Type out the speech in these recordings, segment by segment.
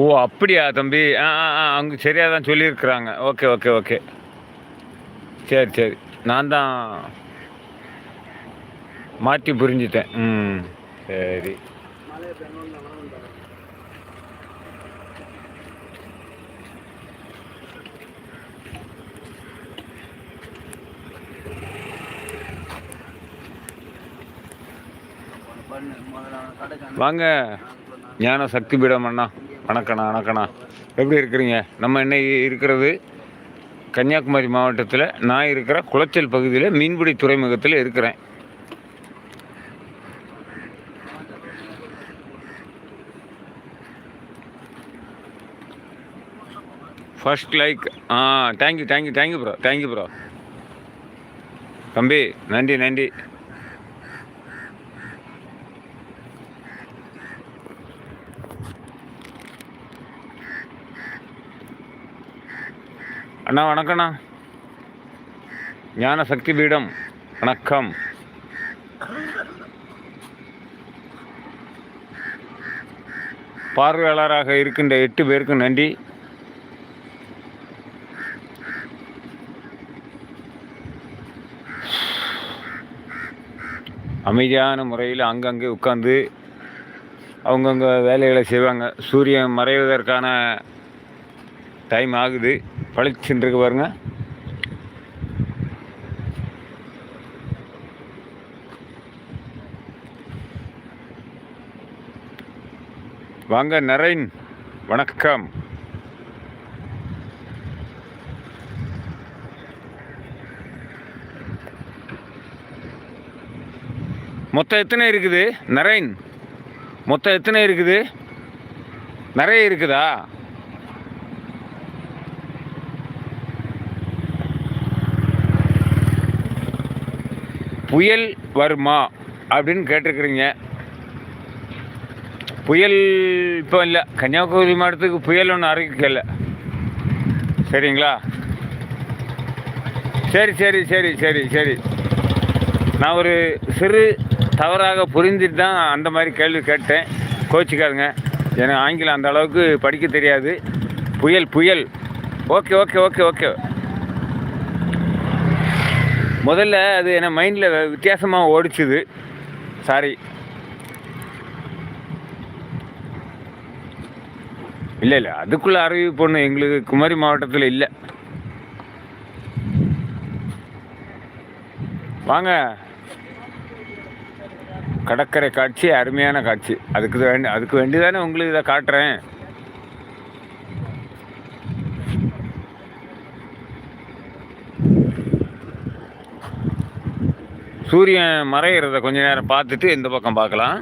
ஓ அப்படியா தம்பி? ஆ ஆ ஆ அங்கே சரியாக தான் சொல்லியிருக்கிறாங்க. Okay okay okay. சரி சரி. நான் தான் மாற்றி புரிஞ்சுட்டேன். ம். சரி. வாங்க ஞான சக்தி பீடம் அண்ணா. வணக்கண்ணா வணக்கண்ணா. எப்படி இருக்கிறீங்க? நம்ம என்ன இருக்கிறது கன்னியாகுமரி மாவட்டத்தில், நான் இருக்கிற குளச்சல் பகுதியில் மீன்பிடி துறைமுகத்தில் இருக்கிறேன். First like. Thank you thank you thank you bro, thank you bro. தம்பி நன்றி நன்றி. அண்ணா வணக்கண்ணா. ஞான சக்தி பீடம் வணக்கம். பார்வையாளராக இருக்கின்ற 8 பேருக்கு நன்றி. அமைதியான முறையில் அங்கங்கே உட்கார்ந்து அவங்கவுங்க வேலைகளை செய்வாங்க. சூரியன் மறைவதற்கான டைம் ஆகுது. பளிச்சுருக்கு பாருங்க. வாங்க நரேன், வணக்கம். மொத்தம் எத்தனை இருக்குது நரேன்? மொத்தம் எத்தனை இருக்குது? நிறைய இருக்குதா? புயல் வருமா அப்படின்னு கேட்டிருக்கிறீங்க. புயல் இப்போ இல்லை, கன்னியாகுமரி மாவட்டத்துக்கு புயல் ஒன்றும் அறிவிக்கலை. சரிங்களா? சரி சரி சரி சரி சரி. நான் ஒரு சிறு தவறாக புரிஞ்சுட்டு தான் அந்த மாதிரி கேள்வி கேட்டேன். கோச்சிக்காதுங்க, எனக்கு ஆங்கிலம் அந்த அளவுக்கு படிக்க தெரியாது. புயல் புயல். Okay okay okay okay. முதல்ல அது என்ன மைண்டில் வித்தியாசமாக ஓடிச்சுது. சாரி. இல்லை இல்லை, அதுக்குள்ளே அறிவிப்பு ஒன்று எங்களுக்கு குமரி மாவட்டத்தில் இல்லை. வாங்க. கடற்கரை காட்சி, அருமையான காட்சி. அதுக்கு வேண்டி தானே உங்களுக்கு இதை காட்டுறேன். சூரியன் மறைகிறத கொஞ்ச நேரம் பார்த்துட்டு இந்த பக்கம் பார்க்கலாம்.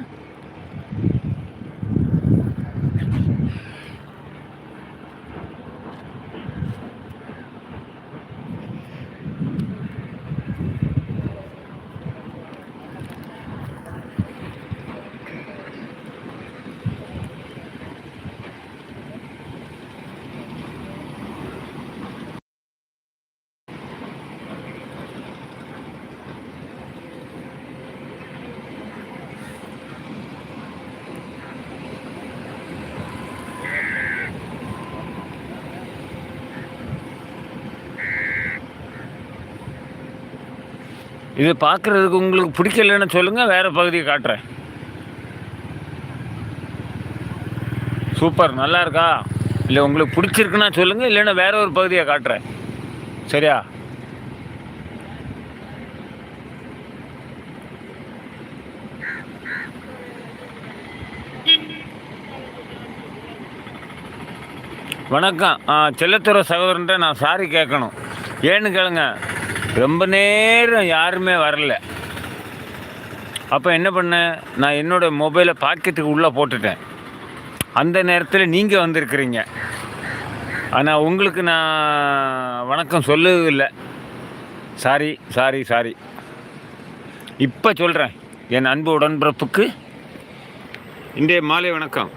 இது பார்க்குறதுக்கு உங்களுக்கு பிடிக்கலன்னு சொல்லுங்கள், வேறு பகுதியை காட்டுறேன். சூப்பர், நல்லா இருக்கா? இல்லை உங்களுக்கு பிடிச்சிருக்குன்னா சொல்லுங்கள், இல்லைன்னா வேற ஒரு பகுதியை காட்டுறேன். சரியா? வணக்கம். செல்லத்துறை சகோதரன்ட்ட நான் சாரி கேட்கணும். ஏன்னு கேளுங்க, ரொம்ப நேரம் யாருமே வரல. அப்போ என்ன பண்ணேன், நான் என்னோடய மொபைலை பாக்கெட்டுக்கு உள்ளே போட்டுட்டேன். அந்த நேரத்தில் நீங்கள் வந்திருக்கிறீங்க. ஆனால் உங்களுக்கு நான் வணக்கம் சொல்லவில்லை. Sorry sorry sorry. இப்போ சொல்கிறேன். என் அன்பு உடன்பிறப்புக்கு இன்றைய மாலை வணக்கம்.